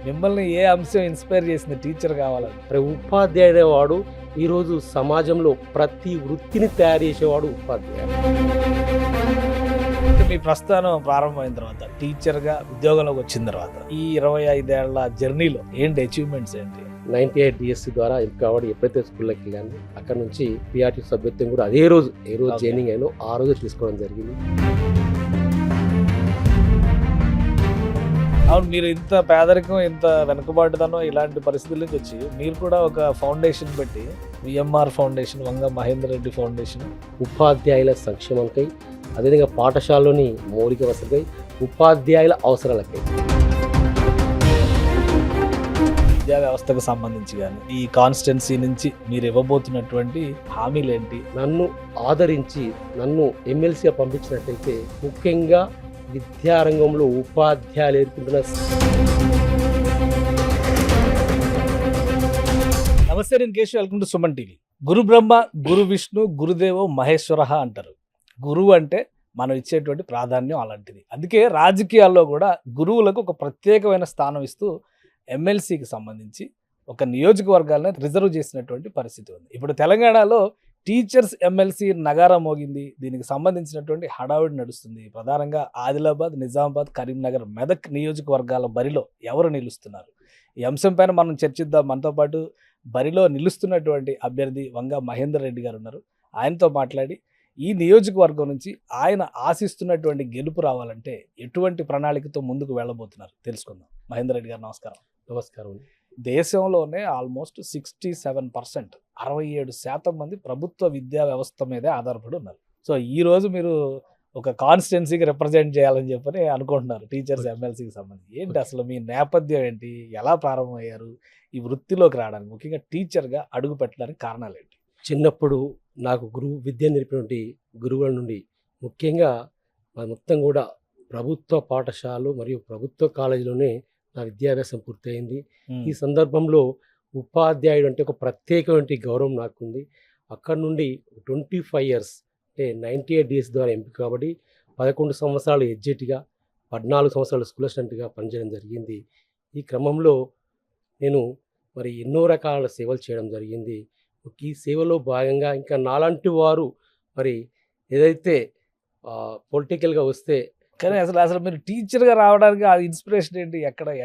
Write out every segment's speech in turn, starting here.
మిమ్మల్ని ఏ అంశం ఇన్స్పైర్ చేసింది టీచర్ కావాలని? మరి ఉపాధ్యాయుడు వాడు ఈరోజు సమాజంలో ప్రతి వృత్తిని తయారు చేసేవాడు ఉపాధ్యాయుడు. అంటే మీ ప్రస్థానం ప్రారంభమైన తర్వాత టీచర్గా ఉద్యోగంలోకి వచ్చిన తర్వాత ఈ 25 ఏళ్ల జర్నీలో ఏంటి అచీవ్మెంట్స్ ఏంటి? 98 డిఎస్సి ద్వారా కాబట్టి ఎప్పుడైతే స్కూల్లోకి వెళ్ళాను అక్కడ నుంచి పిఆర్టీ సభ్యత్వం కూడా ఏ రోజు Okay. జాయినింగ్ అయినో ఆ రోజు తీసుకోవడం జరిగింది. అవును, మీరు ఇంత పేదరికం, ఇంత వెనుకబాటుదనం ఇలాంటి పరిస్థితుల నుంచి వచ్చి మీరు కూడా ఒక ఫౌండేషన్ పెట్టి విఎంఆర్ ఫౌండేషన్, వంగ మహేందర్ రెడ్డి ఫౌండేషన్, ఉపాధ్యాయుల సంక్షేమంకై, అదేవిధంగా పాఠశాలలోని మౌలిక వసతికై, ఉపాధ్యాయుల అవసరాలకై, విద్యా వ్యవస్థకు సంబంధించి కానీ ఈ కాన్స్టిట్యున్సీ నుంచి మీరు ఇవ్వబోతున్నటువంటి హామీలు ఏంటి? నన్ను ఆదరించి నన్ను ఎమ్మెల్సీగా పంపించినట్టయితే ముఖ్యంగా విద్యారంగంలో ఉపాధ్యాయులు ఎదుర్కొంటున్న నమస్తే, నేను Keshav. Welcome to Suman TV. గురు బ్రహ్మ, గురు విష్ణు, గురుదేవో మహేశ్వర అంటారు. గురువు అంటే మనం ఇచ్చేటువంటి ప్రాధాన్యం అలాంటిది. అందుకే రాజకీయాల్లో కూడా గురువులకు ఒక ప్రత్యేకమైన స్థానం ఇస్తూ ఎమ్మెల్సీకి సంబంధించి ఒక నియోజకవర్గాలను రిజర్వ్ చేసినటువంటి పరిస్థితి ఉంది. ఇప్పుడు తెలంగాణలో టీచర్స్ ఎమ్మెల్సీ నగారా మోగింది. దీనికి సంబంధించినటువంటి హడావిడి నడుస్తుంది. ప్రధానంగా ఆదిలాబాద్, నిజామాబాద్, కరీంనగర్, మెదక్ నియోజకవర్గాల బరిలో ఎవరు నిలుస్తున్నారు, ఈ అంశం పైన మనం చర్చిద్దాం. మనతో పాటు బరిలో నిలుస్తున్నటువంటి అభ్యర్థి వంగ మహేందర్ రెడ్డి గారు ఉన్నారు. ఆయనతో మాట్లాడి ఈ నియోజకవర్గం నుంచి ఆయన ఆశిస్తున్నటువంటి గెలుపు రావాలంటే ఎటువంటి ప్రణాళికతో ముందుకు వెళ్ళబోతున్నారు తెలుసుకుందాం. మహేందర్ రెడ్డి గారు నమస్కారం. నమస్కారం. దేశంలోనే ఆల్మోస్ట్ 67%, 67% మంది ప్రభుత్వ విద్యా వ్యవస్థ మీదే ఆధారపడి ఉన్నారు. సో ఈ రోజు మీరు ఒక కాన్స్టిట్యున్సీకి రిప్రజెంట్ చేయాలని చెప్పని అనుకుంటున్నారు టీచర్స్ ఎమ్మెల్సీకి సంబంధించి. ఏంటి అసలు మీ నేపథ్యం ఏంటి? ఎలా ప్రారంభమయ్యారు ఈ వృత్తిలోకి రావడానికి, ముఖ్యంగా టీచర్గా అడుగు పెట్టడానికి కారణాలు ఏంటి? చిన్నప్పుడు నాకు విద్య నేర్పినటువంటి గురువుల నుండి ముఖ్యంగా మొత్తం కూడా ప్రభుత్వ పాఠశాలలు మరియు ప్రభుత్వ కాలేజీలోనే నా విద్యాభ్యాసం పూర్తయింది. ఈ సందర్భంలో ఉపాధ్యాయుడు అంటే ఒక ప్రత్యేకమైన గౌరవం నాకుంది. అక్కడ నుండి 25 ఇయర్స్ అంటే 98 డిఎస్ ద్వారా ఎంపిక కాబట్టి 11 సంవత్సరాలు ఎడ్జెట్గా, 14 సంవత్సరాలు స్కూల్ అసిస్టెంట్గా పనిచేయడం జరిగింది. ఈ క్రమంలో నేను మరి ఎన్నో రకాల సేవలు చేయడం జరిగింది. ఈ సేవలో భాగంగా ఇంకా నాలాంటి వారు మరి ఏదైతే పొలిటికల్గా వస్తే కానీ అసలు మీరు టీచర్గా రావడానికి ఆ ఇన్స్పిరేషన్ ఏంటి?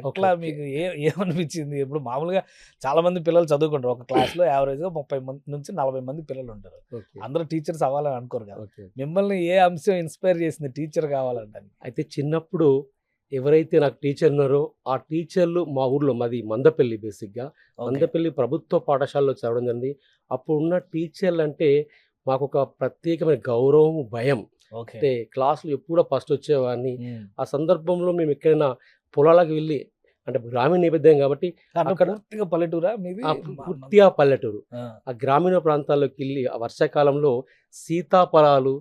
ఎట్లా మీకు ఏమనిపించింది? ఇప్పుడు మామూలుగా చాలా మంది పిల్లలు చదువుకుంటారు. ఒక క్లాస్లో యావరేజ్గా 30 మంది నుంచి 40 మంది పిల్లలు ఉంటారు. అందరూ టీచర్స్ అవ్వాలని అనుకోరు కదా. మిమ్మల్ని ఏ అంశం ఇన్స్పైర్ చేసింది టీచర్ కావాలంటే? అయితే చిన్నప్పుడు ఎవరైతే నాకు టీచర్ ఉన్నారో ఆ టీచర్లు మా ఊర్లో, మాది మందపల్లి, బేసిక్గా మందపల్లి ప్రభుత్వ పాఠశాలలో చదవడం జరిగింది. అప్పుడున్న టీచర్లు అంటే మాకు ఒక ప్రత్యేకమైన గౌరవం, భయం. అంటే క్లాసులు ఎప్పుడూ ఫస్ట్ వచ్చేవాడిని. ఆ సందర్భంలో మేము ఎక్కడైనా పొలాలకు వెళ్ళి, అంటే గ్రామీణ నేపథ్యం కాబట్టి అక్కడ పూర్తిగా పల్లెటూరా మీది? పూర్తిగా పల్లెటూరు. ఆ గ్రామీణ ప్రాంతాల్లోకి వెళ్ళి ఆ వర్షాకాలంలో సీతాఫలాలు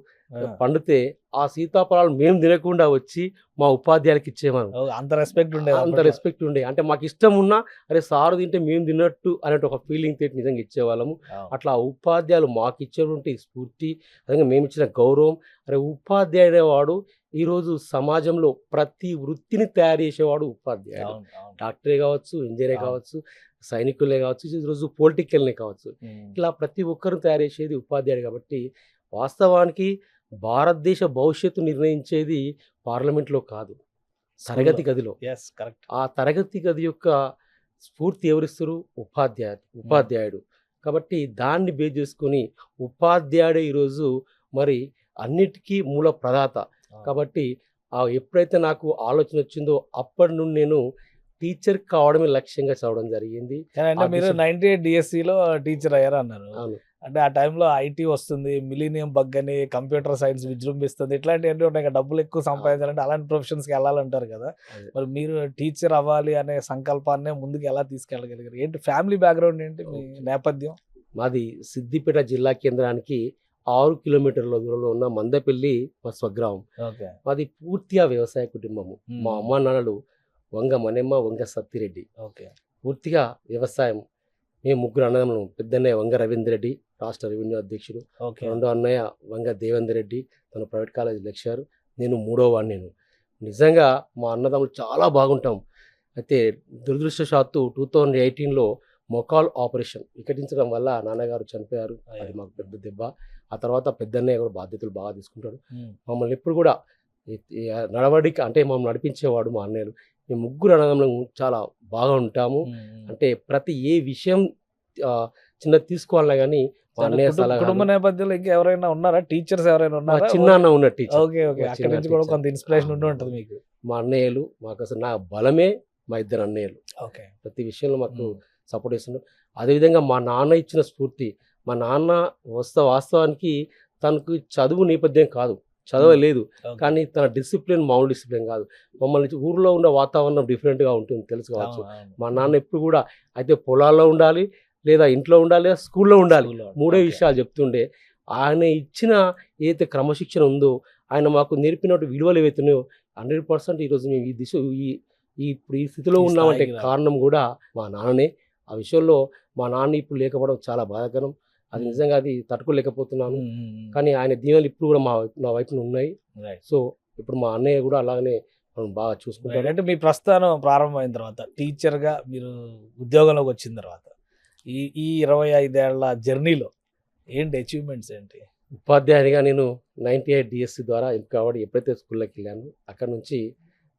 పండితే ఆ సీతాఫలాలు మేము తినకుండా వచ్చి మా ఉపాధ్యాయులకి ఇచ్చేవారు. అంత రెస్పెక్ట్ ఉండే, అంత రెస్పెక్ట్ ఉండే. అంటే మాకు ఇష్టం ఉన్నా అరే సారు తింటే మేము తిన్నట్టు అనే ఒక ఫీలింగ్ తోటి నిజంగా ఇచ్చేవాళ్ళము. అట్లా ఉపాధ్యాయులు మాకు ఇచ్చేటువంటి స్ఫూర్తి, అదే మేము ఇచ్చిన గౌరవం. అరే ఉపాధ్యాయుడు వాడు ఈరోజు సమాజంలో ప్రతి వృత్తిని తయారు చేసేవాడు ఉపాధ్యాయుడు. డాక్టరే కావచ్చు, ఇంజనీరే కావచ్చు, సైనికులే కావచ్చు, ఈరోజు పొలిటికల్నే కావచ్చు, ఇట్లా ప్రతి ఒక్కరు తయారు చేసేది ఉపాధ్యాయుడు. కాబట్టి వాస్తవానికి భారతదేశ భవిష్యత్తు నిర్ణయించేది పార్లమెంట్లో కాదు, తరగతి గదిలో. ఆ తరగతి గది యొక్క స్ఫూర్తి ఎవరిస్తారు? ఉపాధ్యాయుడు. కాబట్టి దాన్ని బేస్ చేసుకొని ఉపాధ్యాయుడే ఈరోజు మరి అన్నిటికీ మూల ప్రదాత. కాబట్టి ఎప్పుడైతే నాకు ఆలోచన వచ్చిందో అప్పటి నుండి నేను టీచర్ కావడమే లక్ష్యంగా చదవడం జరిగింది. మీరు 98 డిఎస్సిలో టీచర్ అయ్యారు అన్నారు. అంటే ఆ టైంలో ఐటీ వస్తుంది, మిలీనియం బగ్ అని, కంప్యూటర్ సైన్స్ విజృంభిస్తుంది, ఇట్లాంటివన్నీ ఉన్నాయి కదా. డబ్బులు ఎక్కువ సంపాదించాలంటే అలాంటి ప్రొఫెషన్స్కి వెళ్ళాలంటారు కదా. మరి మీరు టీచర్ అవ్వాలి అనే సంకల్పాన్నే ముందుకు ఎలా తీసుకెళ్ళగలిగారు? ఏంటి ఫ్యామిలీ బ్యాక్గ్రౌండ్ ఏంటి, మీ నేపథ్యం? మాది సిద్దిపేట జిల్లా కేంద్రానికి 6 కిలోమీటర్ల దూరంలో ఉన్న మందపల్లి మా స్వగ్రామం. మాది పూర్తిగా వ్యవసాయ కుటుంబము. మా అమ్మ నాన్నలు వంగ మనెమ్మ, వంగ సత్తిరెడ్డి. పూర్తిగా వ్యవసాయం. మేము ముగ్గురు అన్నదమ్ములు. పెద్దన్నయ్య వంగ రవీందర్ రెడ్డి, రాష్ట్ర రెవెన్యూ అధ్యక్షుడు. రెండో అన్నయ్య వంగ దేవేందర్ రెడ్డి, తను ప్రైవేట్ కాలేజ్ లెక్చరర్. నేను మూడో వాడిని. నిజంగా మా అన్నదమ్ములు చాలా బాగుంటాం. అయితే దురదృష్టవశాత్తు 2018లో మొకాల్ ఆపరేషన్ వికటించడం వల్ల నాన్నగారు చనిపోయారు. అది మాకు పెద్ద దెబ్బ. ఆ తర్వాత పెద్దన్నయ్య కూడా బాధ్యతలు బాగా తీసుకుంటాడు. మమ్మల్ని ఎప్పుడు కూడా ఈ నడవడిక అంటే మమ్మల్ని నడిపించేవాడు మా అన్నయ్యలు. మేము ముగ్గురు అన్నదమ్ములం చాలా బాగా ఉంటాము. అంటే ప్రతి ఏ విషయం చిన్నది తీసుకోవాలన్నా కానీ మా అన్నయ్య సలహా. కుటుంబ నేపథ్యంలో ఇంకా ఎవరైనా ఉన్నారా? టీచర్స్ ఎవరైనా మా ఉన్నారా? చిన్న అన్న ఉన్న టీచర్. Okay okay. మా అక్కడి చిన్న నుంచి కూడా టీచర్. కొంత ఇన్స్పిరేషన్ ఉండి ఉంటుంది మీకు. మా అన్నయ్యలు మాకు అసలు నా బలమే మా ఇద్దరు అన్నయ్యలు. ఓకే. ప్రతి విషయంలో మాకు సపోర్ట్ చేస్తున్నారు. అదేవిధంగా మా నాన్న ఇచ్చిన స్ఫూర్తి. మా నాన్న వాస్తవానికి తనకు చదువు నేపథ్యం కాదు, చదవలేదు. కానీ తన డిసిప్లిన్ మామూలు డిసిప్లిన్ కాదు. మమ్మల్ని ఊర్లో ఉన్న వాతావరణం డిఫరెంట్గా ఉంటుంది తెలుసు కావచ్చు. మా నాన్న ఎప్పుడు కూడా అయితే పొలాల్లో ఉండాలి, లేదా ఇంట్లో ఉండాలి, లేదా స్కూల్లో ఉండాలి. మూడే విషయాలు చెప్తుండే. ఆయన ఇచ్చిన ఏదైతే క్రమశిక్షణ ఉందో, ఆయన మాకు నేర్పినట్టు విలువలు ఏవైతున్నాయో 100% ఈరోజు మేము ఈ దిశ ఇప్పుడు ఈ స్థితిలో ఉన్నామంటే కారణం కూడా మా నాన్ననే. ఆ విషయంలో మా నాన్న ఇప్పుడు లేకపోవడం చాలా బాధాకరం. అది నిజంగా అది తట్టుకోలేకపోతున్నాను. కానీ ఆయన దీవెనలు ఇప్పుడు కూడా నా వైపున ఉన్నాయి. సో ఇప్పుడు మా అన్నయ్య కూడా అలాగనే బాగా చూసుకుంటారు. అంటే మీ ప్రస్థానం ప్రారంభమైన తర్వాత, టీచర్గా మీరు ఉద్యోగంలోకి వచ్చిన తర్వాత, ఈ 25 ఏళ్ల జర్నీలో ఏంటి అచీవ్మెంట్స్ ఏంటి? ఉపాధ్యాయునిగా నేను 98 డిఎస్సి ద్వారా ఎంపిక ఎప్పుడైతే స్కూల్లోకి వెళ్ళాను, అక్కడ నుంచి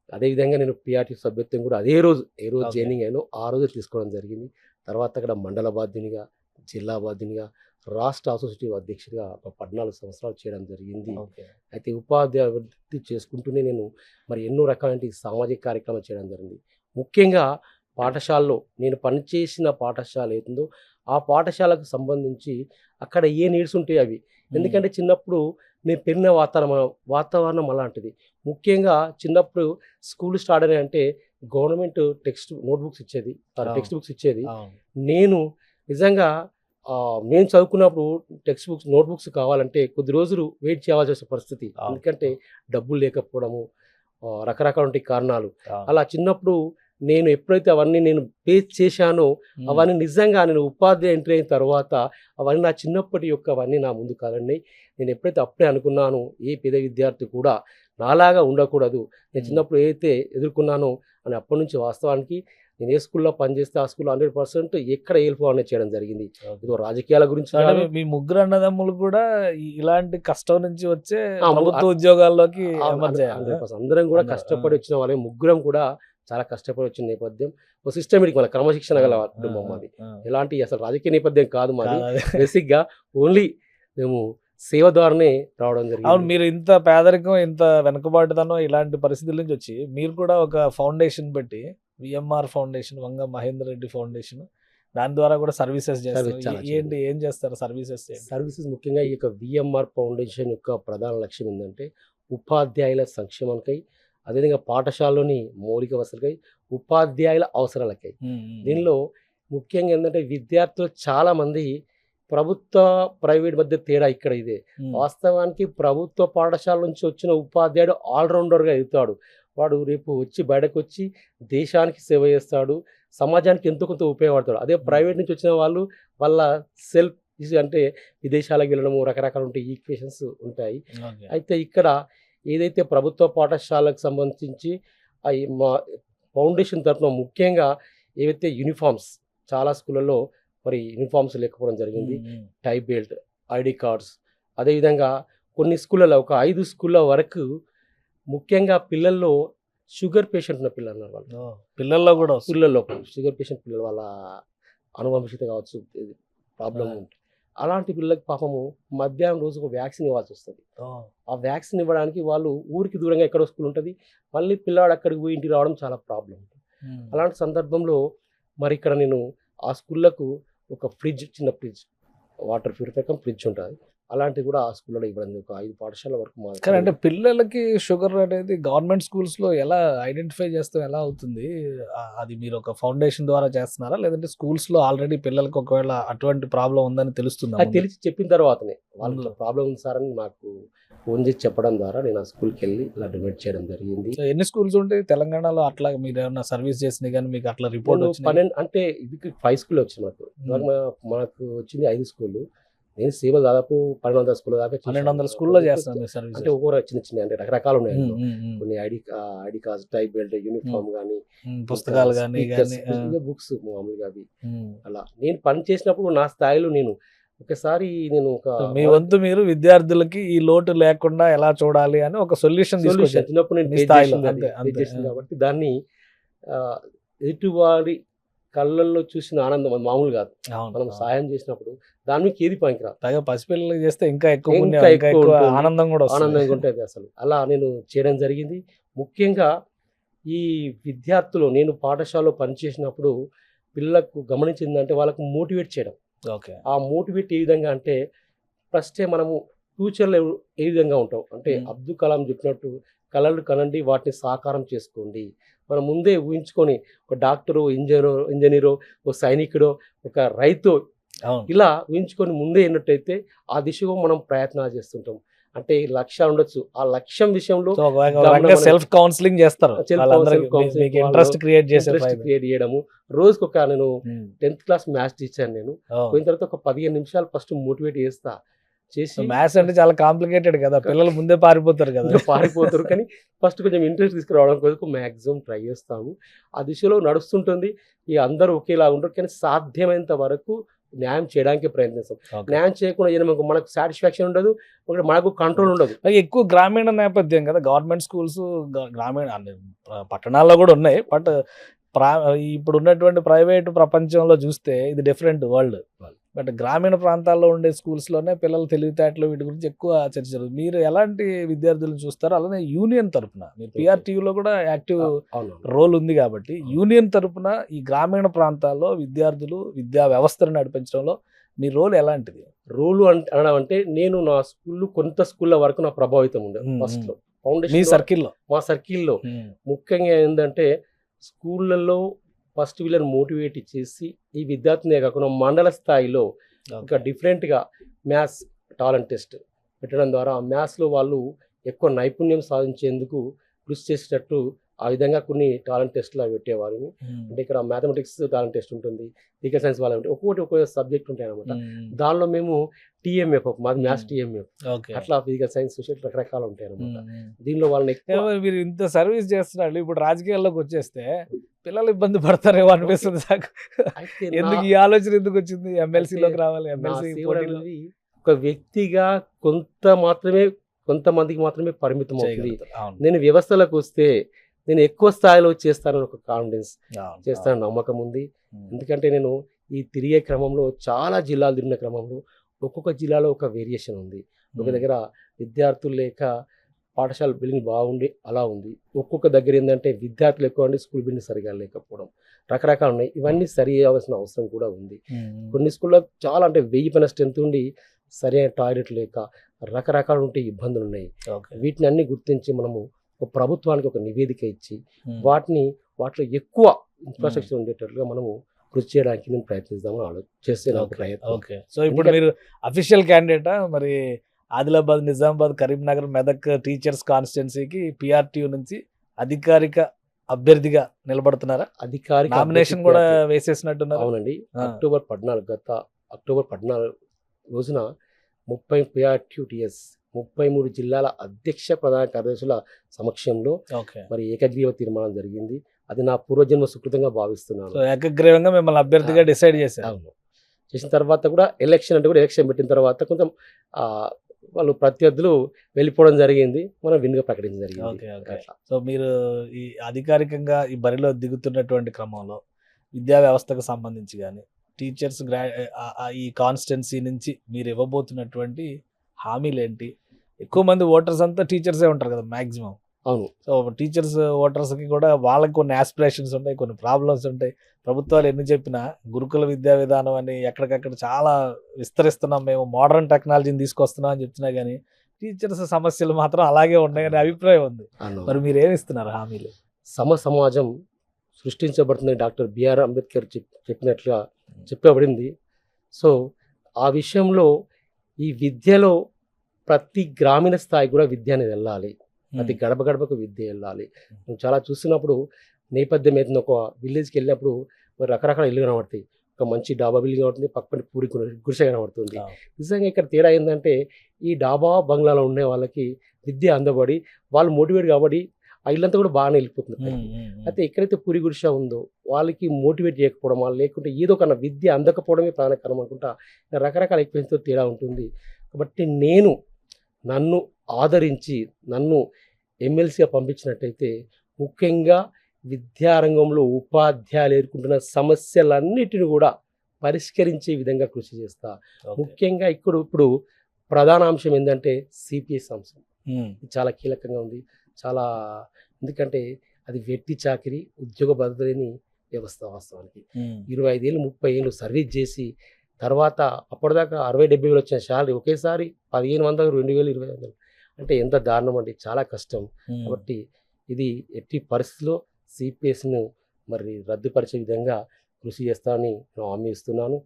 అదేవిధంగా నేను పిఆర్టీ సభ్యత్వం కూడా ఏ రోజు జాయినింగ్ అయినో ఆ రోజే తీసుకోవడం జరిగింది. తర్వాత అక్కడ మండల బాధ్యునిగా, జిల్లా బాధ్యునిగా, రాష్ట్ర అసోసియేటివ్ అధ్యక్షుడిగా ఒక 14 సంవత్సరాలు చేయడం జరిగింది. అయితే ఉపాధ్యాయ వృత్తి చేసుకుంటూనే నేను మరి ఎన్నో రకాల సామాజిక కార్యక్రమాలు చేయడం జరిగింది. ముఖ్యంగా పాఠశాలలో నేను పనిచేసిన పాఠశాల ఏతుందో ఆ పాఠశాలకు సంబంధించి అక్కడ ఏ నీడ్స్ ఉంటాయి అవి. ఎందుకంటే చిన్నప్పుడు నేను పెరిగిన వాతావరణం అలాంటిది. ముఖ్యంగా చిన్నప్పుడు స్కూల్ స్టార్ట్ అయినాయి అంటే గవర్నమెంట్ టెక్స్ట్ బుక్స్ ఇచ్చేది. నేను నిజంగా నేను చదువుకున్నప్పుడు టెక్స్ట్ బుక్స్ నోట్ బుక్స్ కావాలంటే కొద్ది రోజులు వెయిట్ చేయాల్సి వచ్చే పరిస్థితి. ఎందుకంటే డబ్బులు లేకపోవడము, రకరకాల కారణాలు. అలా చిన్నప్పుడు నేను ఎప్పుడైతే అవన్నీ నేను ఫేస్ చేశానో అవన్నీ నిజంగా నేను ఉపాధ్యాయ ఎంట్రీ అయిన తర్వాత అవన్నీ నా చిన్నప్పటి యొక్క అవన్నీ నా ముందు కాలండి. నేను ఎప్పుడైతే అప్పుడే అనుకున్నాను ఏ పేద విద్యార్థి కూడా నాలాగా ఉండకూడదు, నేను చిన్నప్పుడు ఏదైతే ఎదుర్కొన్నానో అని అప్పటి నుంచి వాస్తవానికి నేను ఏ స్కూల్లో పనిచేస్తే ఆ స్కూల్లో 100% ఎక్కడ వెళ్ళిపోవాలని చేయడం జరిగింది. ఇదో రాజకీయాల గురించి మీ ముగ్గురు అన్నదమ్ములు కూడా ఇలాంటి కష్టం నుంచి వచ్చే ప్రభుత్వ ఉద్యోగాల్లోకి అందరం కూడా కష్టపడి వచ్చిన వాళ్ళే. ముగ్గురం కూడా చాలా కష్టపడి వచ్చిన నేపథ్యం, ఒక సిస్టమేటిక్ మన క్రమశిక్షణ గల కుటుంబం మాది. ఎలాంటి అసలు రాజకీయ నేపథ్యం కాదు మాది. బేసిక్గా ఓన్లీ మేము సేవ ద్వారానే రావడం జరిగింది. అవును, మీరు ఇంత పేదరికం, ఇంత వెనుకబాటుతనం ఇలాంటి పరిస్థితుల నుంచి వచ్చి మీరు కూడా ఒక ఫౌండేషన్ పెట్టి, విఎంఆర్ ఫౌండేషన్, వంగ మహేందర్ రెడ్డి ఫౌండేషన్, దాని ద్వారా కూడా సర్వీసెస్ చేస్తారు. ఏంటి, ఏం చేస్తారు సర్వీసెస్? ముఖ్యంగా ఈ యొక్క విఎంఆర్ ఫౌండేషన్ యొక్క ప్రధాన లక్ష్యం ఏంటంటే ఉపాధ్యాయుల సంక్షేమానికై, అదేవిధంగా పాఠశాలలోని మౌలిక వసతులకై, ఉపాధ్యాయుల అవసరాలకై. దీనిలో ముఖ్యంగా ఏంటంటే విద్యార్థులు చాలా మంది ప్రభుత్వ ప్రైవేట్ మధ్య తేడా ఇక్కడ ఇదే. వాస్తవానికి ప్రభుత్వ పాఠశాల నుంచి వచ్చిన ఉపాధ్యాయుడు ఆల్రౌండర్గా ఎదుగుతాడు. వాడు రేపు బయటకు వచ్చి దేశానికి సేవ చేస్తాడు, సమాజానికి ఎంతో కొంత ఉపయోగపడతాడు. అదే ప్రైవేట్ నుంచి వచ్చిన వాళ్ళు వాళ్ళ సెల్ఫ్ అంటే విదేశాలకు వెళ్ళడము, రకరకాల ఈక్వేషన్స్ ఉంటాయి. అయితే ఇక్కడ ఏదైతే ప్రభుత్వ పాఠశాలకు సంబంధించి మా ఫౌండేషన్ తరఫున ముఖ్యంగా ఏవైతే యూనిఫామ్స్, చాలా స్కూళ్ళలో మరి యూనిఫామ్స్ లేకపోవడం జరిగింది. టై బెల్ట్, ఐడి కార్డ్స్, అదేవిధంగా కొన్ని స్కూళ్ళలో ఒక 5 స్కూళ్ళ వరకు ముఖ్యంగా పిల్లల్లో షుగర్ పేషెంట్ ఉన్న పిల్లల్లో కూడా షుగర్ పేషెంట్ పిల్లలు వాళ్ళ అనువంశిత కావచ్చు ప్రాబ్లం ఉంటుంది. అలాంటి పిల్లలకి పాపము మధ్యాహ్నం రోజు ఒక వ్యాక్సిన్ ఇవ్వాల్సి వస్తుంది. ఆ వ్యాక్సిన్ ఇవ్వడానికి వాళ్ళు ఊరికి దూరంగా ఎక్కడో స్కూల్ ఉంటుంది, మళ్ళీ పిల్లాడు అక్కడికి పోయి ఇంటికి రావడం చాలా ప్రాబ్లం ఉంటుంది. అలాంటి సందర్భంలో మరి ఇక్కడ నేను ఆ స్కూళ్ళకు ఒక చిన్న ఫ్రిడ్జ్, వాటర్ ప్యూరిఫైర్ ఫ్రిడ్జ్ ఉంటుంది, అలాంటివి కూడా ఆ స్కూల్లో ఇవ్వడం. ఒక 5 పాఠశాల వరకు. కానీ అంటే పిల్లలకి షుగర్ అనేది గవర్నమెంట్ స్కూల్స్లో ఎలా ఐడెంటిఫై చేస్తే ఎలా అవుతుంది? అది మీరు ఒక ఫౌండేషన్ ద్వారా చేస్తున్నారా, లేదంటే స్కూల్స్లో ఆల్రెడీ పిల్లలకి ఒకవేళ అటువంటి ప్రాబ్లం ఉందని తెలుస్తుందా? అది తెలిసి చెప్పిన తర్వాతనే వాళ్ళకి ప్రాబ్లం ఉంది సార్ అని నాకు ఫోన్ చేసి చెప్పడం ద్వారా నేను ఆ స్కూల్కి వెళ్ళి ఇలా డొనేట్ చేయడం జరిగింది. ఎన్ని స్కూల్స్ ఉంటాయి తెలంగాణలో? అట్లా మీరు ఏమన్నా సర్వీస్ చేసినా కానీ మీకు అట్లా రిపోర్ట్ 12 అంటే ఇది 5 స్కూల్ వచ్చింది. మనకు వచ్చింది 5 స్కూళ్ళు. నేను సేవ దాదాపు 1200 స్కూల్ దాకా చేశాను. 1200 స్కూల్లో చేస్తున్నారు మీ సర్వీస్. అంటే ఒక్కొక్క చిన్న చిన్న అంటే రకరకాలు ఉన్నాయి అందులో. కొన్ని ID cards, tie belt, uniform కానీ, పుస్తకాలు కానీ బుక్స్ మామూలుగా అవి. అలా నేను పని చేసినప్పుడు నా స్థాయిలో నేను ఒకసారి నేను ఒక మీ వంతు మీరు విద్యార్థులకి ఈ లోటు లేకుండా ఎలా చూడాలి అని ఒక సొల్యూషన్ తీసుకొచ్చారు. చిన్నప్పుడు నేను మీ face స్థాయిలో, చేసింది అది. అంతే, అంతే. face చేసింది కాబట్టి దాన్ని ఎదుటివాడి కళ్ళల్లో చూసిన ఆనందం అది మామూలు కాదు. మనం సాయం చేసినప్పుడు దాని మీకు ఏది పనికిరాదు. పైగా పసిపిల్లలకి చేస్తే ఇంకా ఎక్కువ పుణ్యం, ఇంకా ఇంకా ఎక్కువ ఎక్కువ ఉంటుంది. ఆనందం కూడా వస్తుంది. ఆనందంగా ఉంటుంది అసలు. అలా నేను చేయడం జరిగింది. ముఖ్యంగా ఈ విద్యార్థులు నేను పాఠశాలలో పనిచేసినప్పుడు పిల్లలకు గమనించిందంటే వాళ్ళకు మోటివేట్ చేయడం. ఓకే. ఆ మోటివేట్ ఏ విధంగా అంటే ఫస్టే మనము ఫ్యూచర్లో ఏ విధంగా ఉంటాం అంటే అబ్దుల్ కలాం చెప్పినట్టు కలలు కనండి, వాటిని సాకారం చేసుకోండి. మనం ముందే ఊహించుకొని ఒక డాక్టరు, ఇంజనీరో, ఒక సైనికుడో, ఒక రైతు అవును. ఇలా ఊహించుకొని ముందే అయినట్టయితే ఆ దిశగా మనం ప్రయత్నాలు చేస్తుంటాం. అంటే ఈ లక్ష్యాలు ఉండొచ్చు. ఆ లక్ష్యం విషయంలో సో ఒక రకంగా సెల్ఫ్ కౌన్సిలింగ్ చేస్తారు. వాళ్ళందరికీ మీకు ఇంట్రెస్ట్ క్రియేట్ చేసే క్రియేట్ చేయడము. రోజుకి ఒక నేను 10th క్లాస్ మ్యాథ్స్ టీచర్ నేను పోయిన తర్వాత ఒక 15 నిమిషాలు ఫస్ట్ మోటివేట్ చేస్తా. చేసి మ్యాథ్స్ అంటే చాలా కాంప్లికేటెడ్ కదా, పిల్లలు ముందే పారిపోతారు కదా. పారిపోతారు కానీ ఫస్ట్ కొంచెం ఇంట్రెస్ట్ తీసుకురావడం కోసం మ్యాక్సిమం ట్రై చేస్తాము. ఆ దిశలో నడుస్తుంటుంది. ఈ అందరూ ఒకేలా ఉండరు కానీ సాధ్యమైనంత వరకు న్యాయం చేయడానికి ప్రయత్నిస్తాం. న్యాయం చేయకుండా మనకు సాటిస్ఫాక్షన్ ఉండదు, మనకు కంట్రోల్ ఉండదు. ఎక్కువ గ్రామీణ నేపథ్యం కదా, గవర్నమెంట్ స్కూల్స్ గ్రామీణ పట్టణాల్లో కూడా ఉన్నాయి. బట్ ఇప్పుడు ఉన్నటువంటి ప్రైవేట్ ప్రపంచంలో చూస్తే ఇది డిఫరెంట్ వరల్డ్. బట్ గ్రామీణ ప్రాంతాల్లో ఉండే స్కూల్స్లోనే పిల్లల తెలివితేటలు వీటి గురించి ఎక్కువ చర్చ జరుగుతుంది. మీరు ఎలాంటి విద్యార్థులను చూస్తారో అలానే యూనియన్ తరపున మీరు PRTUలో కూడా యాక్టివ్ రోల్ ఉంది కాబట్టి యూనియన్ తరపున ఈ గ్రామీణ ప్రాంతాల్లో విద్యార్థులు విద్యా వ్యవస్థను నడిపించడంలో మీ రోల్ ఎలాంటిది? రోలు అనడం అంటే నేను నా కొంత స్కూళ్ళ వరకు నా ప్రభావితం ఉండదు. ఫస్ట్ లో ఫౌండేషన్ మా సర్కిల్లో ముఖ్యంగా ఏంటంటే స్కూళ్ళల్లో ఫస్ట్ వీళ్ళని మోటివేట్ చేసి ఈ విద్యార్థినే కాకుండా మండల స్థాయిలో ఇంకా డిఫరెంట్గా మ్యాథ్స్ టాలెంట్ టెస్ట్ పెట్టడం ద్వారా మ్యాథ్స్లో వాళ్ళు ఎక్కువ నైపుణ్యం సాధించేందుకు కృషి చేసేటట్టు ఆ విధంగా కొన్ని టాలెంట్ టెస్ట్లు పెట్టేవారు. అంటే ఇక్కడ మ్యాథమెటిక్స్ టాలెంట్ టెస్ట్ ఉంటుంది, ఫిజికల్ సైన్స్ వాళ్ళ ఒక్కొక్క సబ్జెక్ట్ ఉంటాయి అనమాట. దానిలో మేము TMF, మాది మ్యాథ్స్ TMF, అట్లా ఫిజికల్ సైన్స్, సోషల్ రకరకాలు ఉంటాయి అనమాట. దీనిలో వాళ్ళని మీరు ఇంత సర్వీస్ చేస్తున్నారు, ఇప్పుడు రాజకీయాల్లోకి వచ్చేస్తే పిల్లలు ఇబ్బంది పడతారేమో అనిపిస్తుంది నాకు. ఎందుకు ఈ ఆలోచన ఎందుకు వచ్చింది ఎమ్మెల్సీలోకి రావాలి? ఒక వ్యక్తిగా కొంతమందికి మాత్రమే పరిమితం అవుతుంది. నేను వ్యవస్థలకు వస్తే నేను ఎక్కువ స్థాయిలో చేస్తానని ఒక కాన్ఫిడెన్స్, చేస్తానని నమ్మకం ఉంది. ఎందుకంటే నేను ఈ తిరిగే క్రమంలో చాలా జిల్లాలు తిరిగిన క్రమంలో ఒక్కొక్క జిల్లాలో ఒక వేరియేషన్ ఉంది. ఒక దగ్గర విద్యార్థులు లేక పాఠశాల బిల్డింగ్ బాగుండి అలా ఉంది. ఒక్కొక్క దగ్గర ఏంటంటే విద్యార్థులు ఎక్కువ ఉండి స్కూల్ బిల్డింగ్ సరిగా లేకపోవడం, రకరకాలు ఉన్నాయి. ఇవన్నీ సరి అవ్వాల్సిన అవసరం కూడా ఉంది. కొన్ని స్కూల్లో చాలా అంటే 1000 పైన స్ట్రెంత్ ఉండి సరైన టాయిలెట్ లేక రకరకాలు ఉంటే ఇబ్బందులు ఉన్నాయి. వీటిని అన్ని గుర్తించి మనము ఒక ప్రభుత్వానికి ఒక నివేదిక ఇచ్చి వాటిలో ఎక్కువ ఇన్ఫ్రాస్ట్రక్చర్ ఉండేటట్లుగా మనము కృషి చేయడానికి నేను ప్రయత్నిస్తామని ఓకే. సో ఇప్పుడు మీరు అఫీషియల్ క్యాండిడేటా మరి ఆదిలాబాద్, నిజామాబాద్, కరీంనగర్, మెదక్ టీచర్స్ కాన్స్టిట్యున్సీకి PRTU నుంచి అధికారిక అభ్యర్థిగా నిలబడుతున్నారా? అధికారిక నామినేషన్ కూడా వేసేసినట్టున్నారు. అవునండి. గత అక్టోబర్ 14 రోజున 30 PRTUTS 33 జిల్లాల అధ్యక్ష ప్రధాన కార్యదర్శుల సమక్షంలో మరి ఏకగ్రీవ తీర్మానం జరిగింది. అది నా పూర్వజన్మ సుకృతంగా భావిస్తున్నాను. ఏకగ్రీవంగా మిమ్మల్ని అభ్యర్థిగా డిసైడ్ చేశారు. చేసిన తర్వాత కూడా ఎలక్షన్ పెట్టిన తర్వాత కొంచెం వాళ్ళు ప్రత్యర్థులు వెళ్ళిపోవడం జరిగింది. మనం విన్గా ప్రకటించడం జరిగింది. సో మీరు ఈ అధికారికంగా ఈ బరిలో దిగుతున్నటువంటి క్రమంలో విద్యా వ్యవస్థకు సంబంధించి కానీ టీచర్స్ ఈ కాన్స్టిట్యున్సీ నుంచి మీరు ఇవ్వబోతున్నటువంటి హామీలు ఏంటి? ఎక్కువ మంది ఓటర్స్ అంతా టీచర్సే ఉంటారు కదా మ్యాక్సిమం. అవును. సో టీచర్స్ ఓటర్స్కి కూడా వాళ్ళకి కొన్ని ఆస్పిరేషన్స్ ఉంటాయి, కొన్ని ప్రాబ్లమ్స్ ఉంటాయి. ప్రభుత్వాలు ఎన్ని చెప్పినా గురుకుల విద్యా విధానం అని ఎక్కడికక్కడ చాలా విస్తరిస్తున్నాం, మేము మోడర్న్ టెక్నాలజీని తీసుకొస్తున్నాం అని చెప్తున్నా కానీ టీచర్స్ సమస్యలు మాత్రం అలాగే ఉన్నాయనే అభిప్రాయం ఉంది. మరి మీరు ఏమి ఇస్తున్నారు హామీలు? సమాజం సృష్టించబడుతుంది డాక్టర్ BR అంబేద్కర్ చెప్పినట్లుగా చెప్పబడింది. సో ఆ విషయంలో ఈ విద్యలో ప్రతి గ్రామీణ స్థాయి కూడా విద్య అనేది వెళ్ళాలి. ప్రతి గడప గడపకు విద్య వెళ్ళాలి. నేను చాలా చూస్తున్నప్పుడు నేపథ్యం ఏదైనా ఒక విలేజ్కి వెళ్ళినప్పుడు రకరకాల ఇల్లు కనబడతాయి. ఒక మంచి డాబా బిల్డింగ్ ఉంటుంది, పక్కన పూరి గుడిసె కనబడుతుంది. నిజంగా ఇక్కడ తేడా ఏంటంటే ఈ డాబా బంగ్లాలో ఉండే వాళ్ళకి విద్య అందబడి వాళ్ళు మోటివేట్ కాబట్టి ఆ ఇల్లంతా కూడా బాగానే వెళ్ళిపోతుంది పైకి. అయితే ఎక్కడైతే పూరి గుడిసె ఉందో వాళ్ళకి మోటివేట్ చేయకపోవడం వల్ల, లేకుంటే ఏదో కన్నా విద్య అందకపోవడమే ప్రాణకరం అనుకుంటా రకరకాల ఎక్స్పీరియన్స్తో తేడా ఉంటుంది. కాబట్టి నన్ను ఆదరించి నన్ను ఎమ్మెల్సీగా పంపించినట్టయితే ముఖ్యంగా విద్యారంగంలో ఉపాధ్యాయులు ఎదుర్కొంటున్న సమస్యలన్నిటిని కూడా పరిష్కరించే విధంగా కృషి చేస్తా. ముఖ్యంగా ఇప్పుడు ప్రధాన అంశం ఏంటంటే సిపిఎస్ అంశం. ఇది చాలా కీలకంగా ఉంది. చాలా ఎందుకంటే అది వెట్టి చాకిరి, ఉద్యోగ భద్రత లేని వ్యవస్థ. వాస్తవానికి 25 ఏళ్ళు 30 ఏళ్ళు సర్వీస్ చేసి తర్వాత అప్పటిదాకా 60-70 వేలు వచ్చిన శాలరీ ఒకేసారి 1500, 2000, 2500 అంటే ఎంత దారుణం అండి, చాలా కష్టం. కాబట్టి ఇది ఎట్టి పరిస్థితిలో సిపిఎస్ను మరి రద్దుపరిచే విధంగా కృషి చేస్తానని నేను హామీ ఇస్తున్నాను.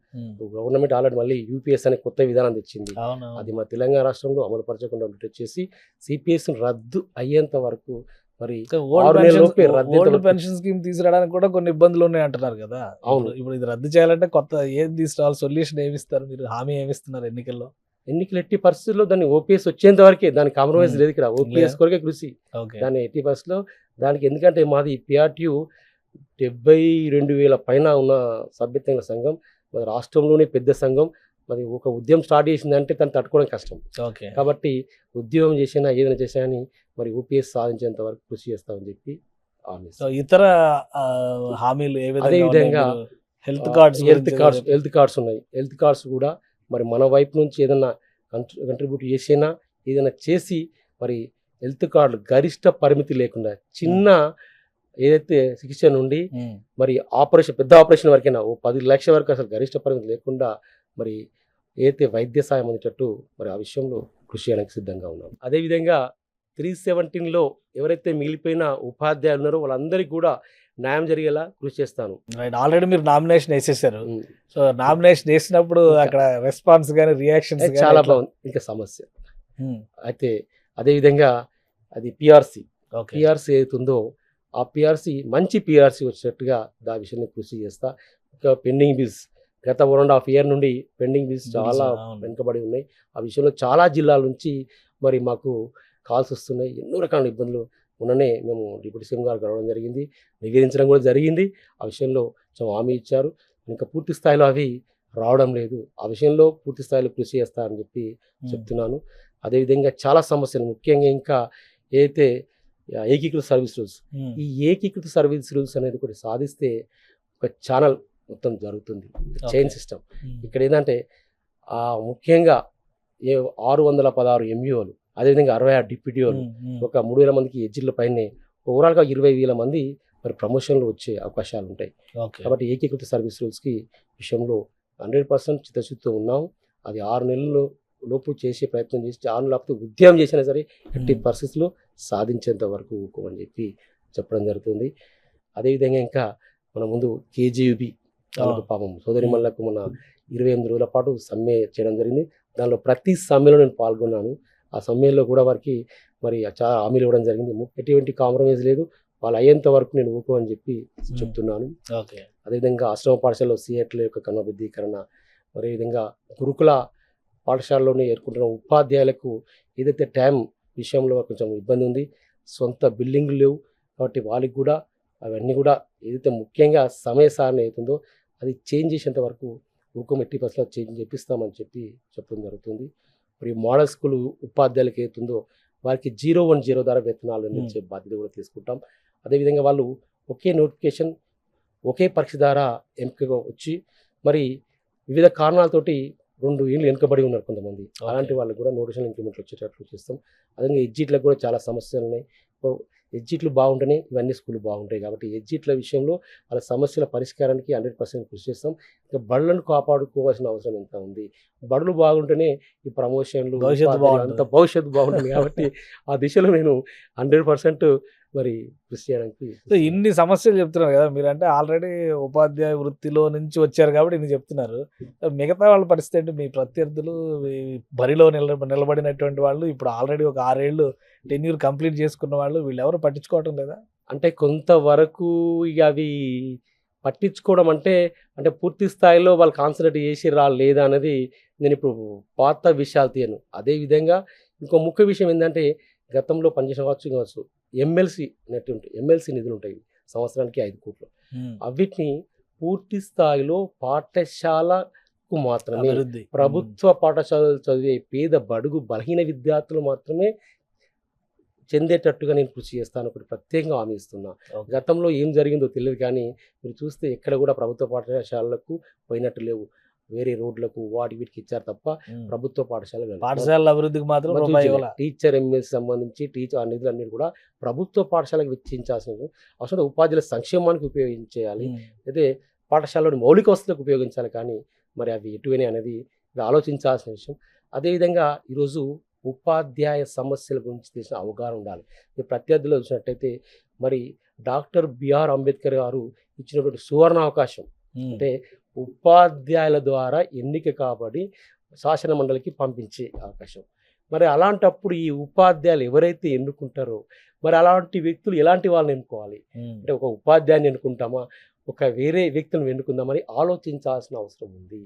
గవర్నమెంట్ ఆల్రెడీ మళ్ళీ యూపీఎస్ అనే కొత్త విధానం తెచ్చింది. అది మా తెలంగాణ రాష్ట్రంలో అమలు పరచకుండా వచ్చేసి సిపిఎస్ రద్దు అయ్యేంత వరకు మరి ఓల్డ్ పెన్షన్ స్కీమ్ తీసుకురావడానికి కూడా కొన్ని ఇబ్బందులు ఉన్నాయి అంటున్నారు కదా. అవును, ఇప్పుడు ఇది రద్దు చేయాలంటే కొత్త ఏది తీసుకురావాలి, సొల్యూషన్ ఏమిస్తారు మీరు, హామీ ఏమిస్తున్నారు ఎన్నికల్లో? ఎన్నికలు ఎట్టి పరిస్థితుల్లో దాన్ని ఓపీఎస్ వచ్చేంత వరకే, దాని కాంప్రమైజ్ లేదు ఇక్కడ. ఓపీఎస్ కొరకే కృషి దాన్ని ఎట్టి పరిస్థితుల్లో దానికి. ఎందుకంటే మాది పిఆర్టీయు 72,000 పైన ఉన్న సభ్యత్వంగల సంఘం, మరి రాష్ట్రంలోనే పెద్ద సంఘం. మరి ఒక ఉద్యమం స్టార్ట్ చేసిందంటే తను తట్టుకోవడం కష్టం. కాబట్టి ఉద్యమం చేసినా ఏదైనా చేసినా అని మరి ఓపీఎస్ సాధించేంత వరకు కృషి చేస్తామని చెప్పి హామీ. ఇతర హామీలు అదేవిధంగా హెల్త్ కార్డ్స్ ఉన్నాయి. హెల్త్ కార్డ్స్ కూడా మరి మన వైపు నుంచి ఏదైనా కంట్రిబ్యూట్ చేసినా ఏదైనా చేసి మరి హెల్త్ కార్డు గరిష్ట పరిమితి లేకుండా చిన్న ఏదైతే చికిత్స నుండి మరి పెద్ద ఆపరేషన్ వరకైనా 10 లక్షల వరకు అసలు గరిష్ట పరిమితి లేకుండా మరి ఏదైతే వైద్య సాయం అందేటట్టు మరి ఆ విషయంలో కృషి చేయడానికి సిద్ధంగా ఉన్నాం. అదేవిధంగా 317లో ఎవరైతే మిగిలిపోయిన ఉపాధ్యాయులు ఉన్నారో వాళ్ళందరికీ కూడా న్యాయం జరిగేలా కృషి చేస్తాను. ఆల్రెడీ మీరు నామినేషన్ వేసేసారు. సో నామినేషన్ వేసినప్పుడు అక్కడ రెస్పాన్స్ కానీ రియాక్షన్స్ చాలా బాగుంది. ఇంకా సమస్య అయితే అదేవిధంగా అది పిఆర్సీ ఏదైతుందో ఆ పిఆర్సీ మంచి పిఆర్సీ వచ్చేటట్టుగా దాని విషయంలో కృషి చేస్తా. ఇంకా పెండింగ్ బిల్స్ గత 1.5 year నుండి పెండింగ్ బిల్స్ చాలా వెనుకబడి ఉన్నాయి. ఆ విషయంలో చాలా జిల్లాల నుంచి మరి మాకు కాల్స్ వస్తున్నాయి. ఎన్నో రకాల ఇబ్బందులు ఉన్ననే మేము డిప్యూటీ సీఎం గారు కలవడం జరిగింది, నివేదించడం కూడా జరిగింది. ఆ విషయంలో హామీ ఇచ్చారు. ఇంకా పూర్తి స్థాయిలో అవి రావడం లేదు. ఆ విషయంలో పూర్తి స్థాయిలో కృషి చేస్తారని చెప్పి చెప్తున్నాను. అదేవిధంగా చాలా సమస్యలు, ముఖ్యంగా ఇంకా ఏదైతే ఏకీకృత సర్వీస్ రూల్స్, ఈ ఏకీకృత సర్వీస్ రూల్స్ అనేది కూడా సాధిస్తే ఒక ఛానల్ మొత్తం జరుగుతుంది, చైన్ సిస్టమ్. ఇక్కడ ఏంటంటే ముఖ్యంగా 616 ఎంఈఓలు, అదేవిధంగా 66 డిప్యూటీఓలు, ఒక 3,000 మందికి ఎడ్జిల పైనే ఓవరాల్గా 20,000 మంది మరి ప్రమోషన్లు వచ్చే అవకాశాలు ఉంటాయి. కాబట్టి ఏకీకృత సర్వీస్ రూల్స్కి విషయంలో 100% చిత్తశుద్ధితో ఉన్నాం. అది 6 నెలల లోపు చేసే ప్రయత్నం చేసి 6 నెలల లేకపోతే ఉద్యమం చేసినా సరే ఎట్టి పరిస్థితుల్లో సాధించేంత వరకు ఊకోమని చెప్పి చెప్పడం జరుగుతుంది. అదేవిధంగా ఇంకా మన ముందు కేజీయూబీ పాపం సోదరి మల్లకు మన 28 రోజుల పాటు సమ్మె చేయడం జరిగింది. దానిలో ప్రతి సమ్మెలో నేను పాల్గొన్నాను. ఆ సమ్మెలో కూడా వారికి మరి చాలా హామీలు ఇవ్వడం జరిగింది. ఎటువంటి కాంప్రమైజ్ లేదు, వాళ్ళు అయ్యేంత వరకు నేను ఊకోమని చెప్పి చెప్తున్నాను. అదేవిధంగా ఆశ్రమ పాఠశాలలో సిఎట్ల యొక్క క్రమబద్ధీకరణ, మరి విధంగా గురుకుల పాఠశాలలోనే ఎదుర్కొంటున్న ఉపాధ్యాయులకు ఏదైతే టైం విషయంలో కొంచెం ఇబ్బంది ఉంది, సొంత బిల్డింగ్లు లేవు. కాబట్టి వాళ్ళకి కూడా అవన్నీ కూడా ఏదైతే ముఖ్యంగా సమయ సారణ అవుతుందో అది చేంజ్ చేసేంత వరకు ఊకం ఎట్టి పరిస్థితుల్లో చేంజ్ చేపిస్తామని చెప్పి చెప్పడం జరుగుతుంది. మరి మోడల్ స్కూల్ ఉపాధ్యాయులకు ఏతుందో వారికి 010 ద్వారా వేతనాలు అందించే బాధ్యత కూడా తీసుకుంటాం. అదేవిధంగా వాళ్ళు ఒకే నోటిఫికేషన్ ఒకే పరీక్ష ద్వారా ఎంపికగా వచ్చి మరి వివిధ కారణాలతోటి 2 ఏళ్ళు వెనుకబడి ఉన్నారు కొంతమంది. అలాంటి వాళ్ళకి కూడా నోటిఫికేషన్ ఇంక్రిమెంట్లు వచ్చేటట్లు చేస్తాం. అదేవిధంగా ఎడ్జిట్లకు కూడా చాలా సమస్యలు ఉన్నాయి. ఎడ్జిట్లు బాగుంటేనే ఇవన్నీ స్కూళ్ళు బాగుంటాయి. కాబట్టి ఎడ్జిట్ల విషయంలో వాళ్ళ సమస్యల పరిష్కారానికి 100% కృషి చేస్తాం. ఇంకా బడులను కాపాడుకోవాల్సిన అవసరం ఎంత ఉంది. బడులు బాగుంటేనే ఈ ప్రమోషన్లు అంత భవిష్యత్తు బాగుంటుంది. కాబట్టి ఆ దిశలో నేను 100% మరి కృషి చేయడానికి. ఇన్ని సమస్యలు చెప్తున్నారు కదా మీరంటే, ఆల్రెడీ ఉపాధ్యాయ వృత్తిలో నుంచి వచ్చారు కాబట్టి ఇన్ని చెప్తున్నారు. మిగతా వాళ్ళ పరిస్థితి ఏంటి? మీ ప్రత్యర్థులు బరిలో నిలబడినటువంటి వాళ్ళు ఇప్పుడు ఆల్రెడీ ఒక 6 ఏళ్ళు టెన్యూర్ కంప్లీట్ చేసుకున్న వాళ్ళు, వీళ్ళు ఎవరు పట్టించుకోవటం లేదా? అంటే కొంతవరకు ఇక అవి పట్టించుకోవడం అంటే పూర్తి స్థాయిలో వాళ్ళు కాన్సన్ట్రేట్ చేసిర్రా లేదా అనేది నేను ఇప్పుడు పాత విషయాలు తీయను. అదేవిధంగా ఇంకో ముఖ్య విషయం ఏంటంటే గతంలో పనిచేసిన కావచ్చు ఎమ్మెల్సీ నెట్ ఉంటాయి, ఎమ్మెల్సీ నిధులు ఉంటాయి సంవత్సరానికి 5 కోట్లు. అవిటిని పూర్తి స్థాయిలో పాఠశాలకు మాత్రమే, అభివృద్ధి ప్రభుత్వ పాఠశాలలు చదివే పేద బడుగు బలహీన విద్యార్థులు మాత్రమే చెందేటట్టుగా నేను కృషి చేస్తాను. ఒకటి ప్రత్యేకంగా హామీ ఇస్తున్నా. ఓకే. గతంలో ఏం జరిగిందో తెలియదు కానీ మీరు చూస్తే ఎక్కడ కూడా ప్రభుత్వ పాఠశాలలకు పోయినట్టు లేవు. వేరే రోడ్లకు వీటికి ఇచ్చారు తప్ప ప్రభుత్వ పాఠశాల పాఠశాలల అభివృద్ధికి మాత్రం రూపాయి ఇవ్వాల. టీచర్ ఎంఎస్ సంబంధించి ఆ నిధులన్నీ కూడా ప్రభుత్వ పాఠశాలకు వెచ్చించాల్సిన అవసరం ఉపాధ్యాయుల సంక్షేమానికి ఉపయోగించేయాలి. అయితే పాఠశాలలోని మౌలిక వసతులకు ఉపయోగించాలి. కానీ మరి అవి ఎటువైనా అనేది ఇది ఆలోచించాల్సిన విషయం. అదేవిధంగా ఈరోజు ఉపాధ్యాయ సమస్యల గురించి తెలిసిన అవగాహన ఉండాలి. ఈ ప్రత్యర్థిలో చూసినట్టయితే మరి డాక్టర్ బిఆర్ అంబేద్కర్ గారు ఇచ్చినటువంటి సువర్ణ అవకాశం అంటే ఉపాధ్యాయుల ద్వారా ఎన్నిక కాబడి శాసన మండలికి పంపించే అవకాశం. మరి అలాంటప్పుడు ఈ ఉపాధ్యాయులు ఎవరైతే ఎన్నుకుంటారో మరి అలాంటి వ్యక్తులు ఎలాంటి వాళ్ళని ఎన్నుకోవాలి అంటే ఒక ఉపాధ్యాయుని ఎన్నుకుంటామా, ఒక వేరే వ్యక్తులను ఎన్నుకుందామని ఆలోచించాల్సిన అవసరం ఉంది.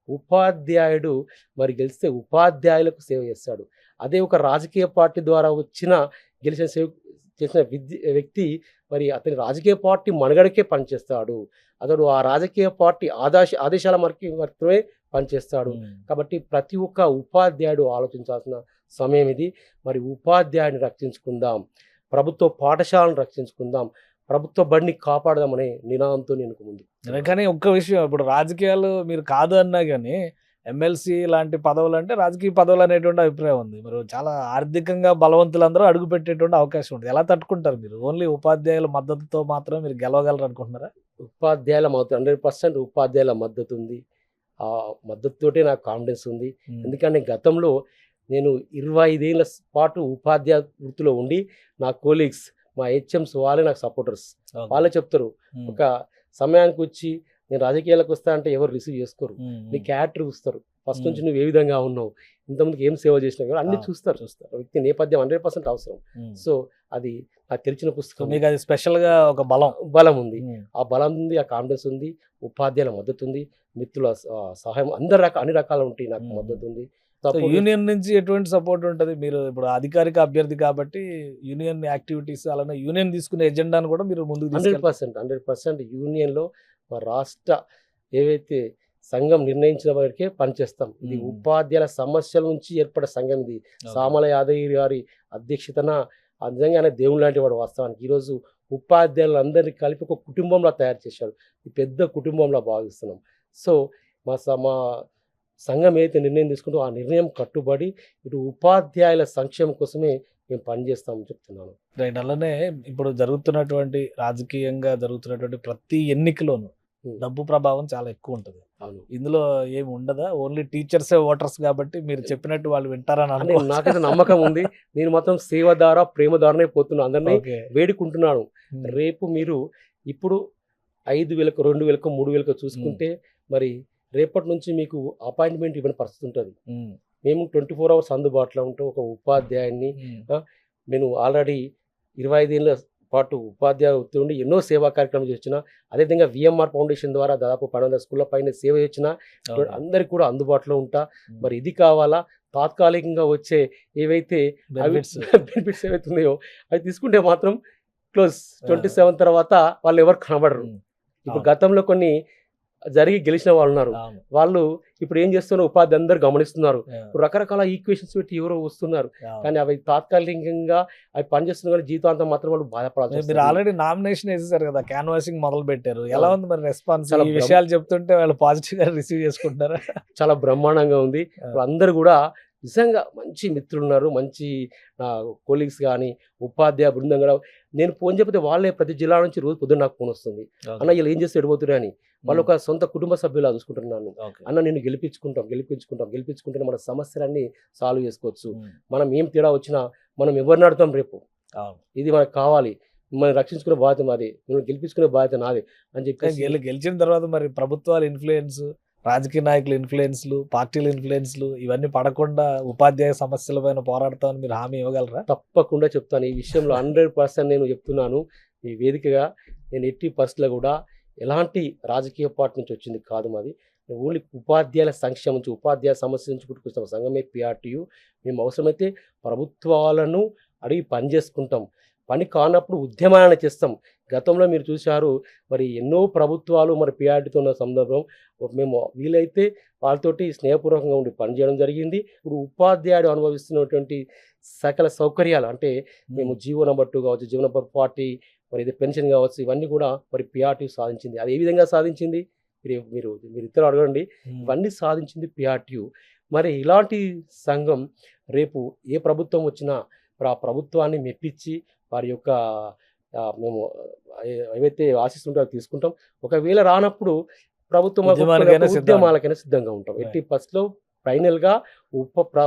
ఉపాధ్యాయుడు మరి గెలిస్తే ఉపాధ్యాయులకు సేవ చేస్తాడు. అదే ఒక రాజకీయ పార్టీ ద్వారా చేసిన వ్యక్తి మరి అతని రాజకీయ పార్టీ మనుగడకే పనిచేస్తాడు. అతడు ఆ రాజకీయ పార్టీ ఆదేశాల మాత్రమే పనిచేస్తాడు. కాబట్టి ప్రతి ఒక్క ఉపాధ్యాయుడు ఆలోచించాల్సిన సమయం ఇది. మరి ఉపాధ్యాయుడిని రక్షించుకుందాం, ప్రభుత్వ పాఠశాలను రక్షించుకుందాం, ప్రభుత్వ బడిని కాపాడదామనే నినాదంతో నేను ముందు. కానీ ఒక్క విషయం, ఇప్పుడు రాజకీయాలు మీరు కాదు అన్నా కానీ ఎమ్మెల్సీ లాంటి పదవులు అంటే రాజకీయ పదవులు అనేటువంటి అభిప్రాయం ఉంది. మరి చాలా ఆర్థికంగా బలవంతులందరూ అడుగు పెట్టేటువంటి అవకాశం ఉంటుంది. ఎలా తట్టుకుంటారు మీరు? ఓన్లీ ఉపాధ్యాయుల మద్దతుతో మాత్రం మీరు గెలవగలరు అనుకుంటున్నారా? ఉపాధ్యాయుల మద్దతు 100% ఉపాధ్యాయుల మద్దతు ఉంది. ఆ మద్దతుతోటే నాకు కాన్ఫిడెన్స్ ఉంది. ఎందుకంటే గతంలో నేను 25 ఏళ్ల పాటు ఉపాధ్యాయ వృత్తిలో ఉండి నా కోలీగ్స్, మా హెచ్ఎంస్ వాళ్ళే నాకు సపోర్టర్స్. వాళ్ళే చెప్తారు ఒక సమయానికి వచ్చి నేను రాజకీయాలకు వస్తా అంటే ఎవరు రిసీవ్ చేసుకోరు. నీ క్యారెక్టర్ చూస్తారు. ఫస్ట్ నుంచి నువ్వు ఏ విధంగా ఉన్నావు, ఇంతమందికి ఏం సేవ చేసినావు అన్ని చూస్తారు. వ్యక్తి నేపథ్యం 100% అవసరం. సో అది నాకు తెలిసిన పుస్తకం. మీకు అది స్పెషల్ గా ఒక బలం ఉంది. ఆ బలం ఉంది, ఆ కాన్ఫిడెన్స్ ఉంది, ఉపాధ్యాయుల మద్దతు ఉంది, మిత్రుల సహాయం అన్ని రకాలు ఉంటాయి. నాకు మద్దతు ఉంది. యూనియన్ నుంచి ఎటువంటి సపోర్ట్ ఉంటుంది? మీరు ఇప్పుడు అధికారిక అభ్యర్థి కాబట్టి యూనియన్ యాక్టివిటీస్ అలానే యూనియన్ తీసుకునే ఎజెండాను కూడా మీరు ముందుకు 100% యూనియన్లో రాష్ట్ర ఏవైతే సంఘం నిర్ణయించిన వారికే పనిచేస్తాం. ఇది ఉపాధ్యాయుల సమస్యల నుంచి ఏర్పడే సంఘం. ఇది సామల యాదగిరి గారి అధ్యక్షతన నిజంగా ఆయన దేవుని లాంటి వాడు. వాస్తవానికి ఈరోజు ఉపాధ్యాయులందరినీ కలిపి ఒక కుటుంబంలో తయారు చేశారు. ఈ పెద్ద కుటుంబంలో భావిస్తున్నాం. సో మా సంఘం ఏదైతే నిర్ణయం తీసుకుంటూ ఆ నిర్ణయం కట్టుబడి ఇటు ఉపాధ్యాయుల సంక్షేమం కోసమే మేము పనిచేస్తామని చెప్తున్నాను. రైట్. అలానే ఇప్పుడు రాజకీయంగా జరుగుతున్నటువంటి ప్రతి ఎన్నికలోనూ డబ్బు ప్రభావం చాలా ఎక్కువ ఉంటుంది. ఇందులో ఏమి ఉండదా? ఓన్లీ టీచర్సే ఓటర్స్ కాబట్టి మీరు చెప్పినట్టు వాళ్ళు వింటారని నాకైతే నమ్మకం ఉంది. నేను మాత్రం సేవ ద్వారా ప్రేమ ద్వారానే పోతున్నాను. అందరినీ వేడుకుంటున్నాను. రేపు మీరు ఇప్పుడు 5,000, 2,000, 3,000 చూసుకుంటే మరి రేపటి నుంచి మీకు అపాయింట్మెంట్ ఇవ్వని పరిస్థితి ఉంటుంది. మేము 24 hours అందుబాటులో ఉంటాం. ఒక ఉపాధ్యాయుని నేను ఆల్రెడీ 25 ఏళ్ళ పాటు ఉపాధ్యాయ వృత్తి ఉండి ఎన్నో సేవా కార్యక్రమాలు చేసిన, అదేవిధంగా విఎంఆర్ ఫౌండేషన్ ద్వారా దాదాపు 1200 స్కూళ్ళ పైన సేవ చేసిన అందరికి కూడా అందుబాటులో ఉంటా. మరి ఇది కావాలా, తాత్కాలికంగా వచ్చే ఏవైతే బెనిఫిట్స్ ఏవైతే ఉన్నాయో అవి తీసుకుంటే మాత్రం క్లోజ్. 27 తర్వాత వాళ్ళు ఎవరు కనబడరు. ఇప్పుడు గతంలో కొన్ని జరిగి గెలిచిన వాళ్ళు ఉన్నారు. వాళ్ళు ఇప్పుడు ఏం చేస్తున్నారు, ఉపాధి అందరు గమనిస్తున్నారు. ఇప్పుడు రకరకాల ఈక్వేషన్స్ పెట్టి ఎవరో వస్తున్నారు. కానీ అవి తాత్కాలికంగా అవి పనిచేస్తున్నారు కానీ జీవితాంతం మాత్రం వాళ్ళు బాధపడాలి. మీరు ఆల్రెడీ నామినేషన్ వేసేసారు కదా, క్యాన్వాసింగ్ మొదలు పెట్టారు. ఎలా ఉంది మరి రెస్పాన్స్? ఈ విషయాలు చెప్తుంటే వాళ్ళు పాజిటివ్ గా రిసీవ్ చేసుకుంటారా? చాలా బ్రహ్మాండంగా ఉంది. అందరు కూడా నిజంగా మంచి మిత్రులు ఉన్నారు, మంచి కొలీగ్స్ కానీ ఉపాధ్యాయ బృందం కూడా. నేను ఫోన్ చెప్తే వాళ్ళే ప్రతి జిల్లా నుంచి రోజు పొద్దున్న నాకు ఫోన్ వస్తుంది. అన్న వీళ్ళు ఏం చేస్తే ఎడిపోతున్నా అని. వాళ్ళు ఒక సొంత కుటుంబ సభ్యులా చూసుకుంటున్నాను. అన్న నేను గెలిపించుకుంటే మన సమస్యలన్నీ సాల్వ్ చేసుకోవచ్చు. మనం ఏం తేడా వచ్చినా మనం ఎవరిని అడుగుతాం రేపు, ఇది మనకు కావాలి, మనం రక్షించుకునే బాధ్యత మాది, మనం గెలిపించుకునే బాధ్యత నాది అని చెప్పి. గెలిచిన తర్వాత మరి ప్రభుత్వాల ఇన్ఫ్లుయెన్స్, రాజకీయ నాయకుల ఇన్ఫ్లుయెన్స్లు, పార్టీల ఇన్ఫ్లుయెన్స్లు ఇవన్నీ పడకుండా ఉపాధ్యాయ సమస్యల పైన పోరాడతామని మీరు హామీ ఇవ్వగలరా? తప్పకుండా చెప్తాను. ఈ విషయంలో 100% నేను చెప్తున్నాను. ఈ వేదికగా నేను ఎట్టి పరిస్థితుల్లో కూడా ఎలాంటి రాజకీయ పార్టీ నుంచి వచ్చింది కాదు మాది. ఓన్లీ ఉపాధ్యాయుల సంక్షేమం నుంచి, ఉపాధ్యాయ సమస్య నుంచి పుట్టుకొచ్చిన సంఘమే పిఆర్టీయు. మేము అవసరమైతే ప్రభుత్వాలను అడిగి పని చేసుకుంటాం. పని కానప్పుడు ఉద్యమాలను చేస్తాం. గతంలో మీరు చూశారు మరి ఎన్నో ప్రభుత్వాలు మరి పిఆర్టీతో ఉన్న సందర్భం. మేము వీలైతే వాళ్ళతోటి స్నేహపూర్వకంగా ఉండి పనిచేయడం జరిగింది. ఇప్పుడు ఉపాధ్యాయుడు అనుభవిస్తున్నటువంటి సకల సౌకర్యాలు అంటే మేము జీవో నంబర్ 2 కావచ్చు, జీవో నంబర్ 40, మరి ఇది పెన్షన్ కావచ్చు, ఇవన్నీ కూడా మరి పిఆర్టీ సాధించింది. అది ఏ విధంగా సాధించింది? మీరు ఇద్దరు అడగండి. ఇవన్నీ సాధించింది పిఆర్టీయు. మరి ఇలాంటి సంఘం రేపు ఏ ప్రభుత్వం వచ్చినా మరి ఆ ప్రభుత్వాన్ని మెప్పించి వారి యొక్క మేము ఏవైతే ఆశిస్తుంటే అవి తీసుకుంటాం. ఒకవేళ రానప్పుడు ప్రభుత్వం ఉద్యమాలకైనా సిద్ధంగా ఉంటాం. ఎట్టి పరిస్థితిలో ఫైనల్గా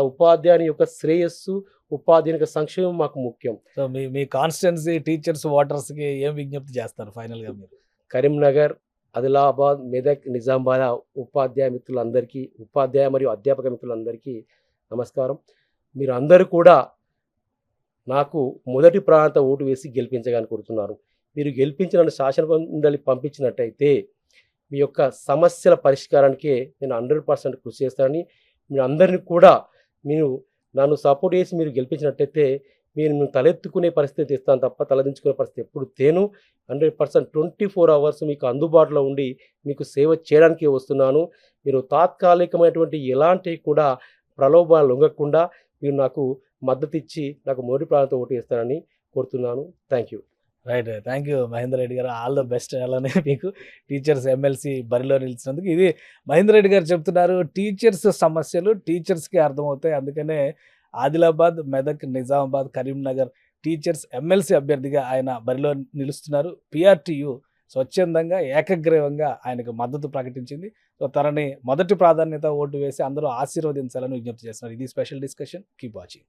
ఉపాధ్యాయుని యొక్క శ్రేయస్సు, ఉపాధ్యాయుని యొక్క సంక్షేమం మాకు ముఖ్యం. సో మీ కాన్స్టిట్యున్సీ టీచర్స్ ఓటర్స్కి ఏం విజ్ఞప్తి చేస్తారు ఫైనల్గా మీరు? కరీంనగర్, ఆదిలాబాద్, మెదక్, నిజామాబాద్ ఉపాధ్యాయ మిత్రులందరికీ, ఉపాధ్యాయ మరియు అధ్యాపక మిత్రులందరికీ నమస్కారం. మీరు అందరూ కూడా నాకు మొదటి ప్రాంత ఓటు వేసి గెలిపించగాని కోరుతున్నారు. మీరు గెలిపించి నన్ను శాసన మండలి పంపించినట్టయితే మీ యొక్క సమస్యల పరిష్కారానికే నేను 100% కృషి చేస్తానని, మీ అందరినీ కూడా మీరు నన్ను సపోర్ట్ చేసి మీరు గెలిపించినట్టయితే నేను తలెత్తుకునే పరిస్థితి తెస్తాను తప్ప తలదించుకునే పరిస్థితి ఎప్పుడు తేను. 100% 24 అవర్స్ మీకు అందుబాటులో ఉండి మీకు సేవ చేయడానికి వస్తున్నాను. మీరు తాత్కాలికమైనటువంటి ఎలాంటి కూడా ప్రలోభాలు లొంగకుండా మీరు నాకు మద్దతు ఇచ్చి నాకు మొదటి ప్రాంతం ఓటు వేస్తారని కోరుతున్నాను. Thank you. Right. Thank you Mahender Reddy గారు. All the best. అలానే మీకు టీచర్స్ ఎమ్మెల్సీ బరిలో నిలిచినందుకు. ఇది మహేందర్ రెడ్డి గారు చెప్తున్నారు, టీచర్స్ సమస్యలు టీచర్స్కి అర్థమవుతాయి. అందుకనే ఆదిలాబాద్, మెదక్, నిజామాబాద్, కరీంనగర్ టీచర్స్ ఎమ్మెల్సీ అభ్యర్థిగా ఆయన బరిలో నిలుస్తున్నారు. పిఆర్టీయు స్వచ్ఛందంగా ఏకగ్రీవంగా ఆయనకు మద్దతు ప్రకటించింది. సో తనని మొదటి ప్రాధాన్యత ఓటు వేసి అందరూ ఆశీర్వదించాలని విజ్ఞప్తి చేస్తున్నారు. ఇది స్పెషల్ డిస్కషన్. Keep watching.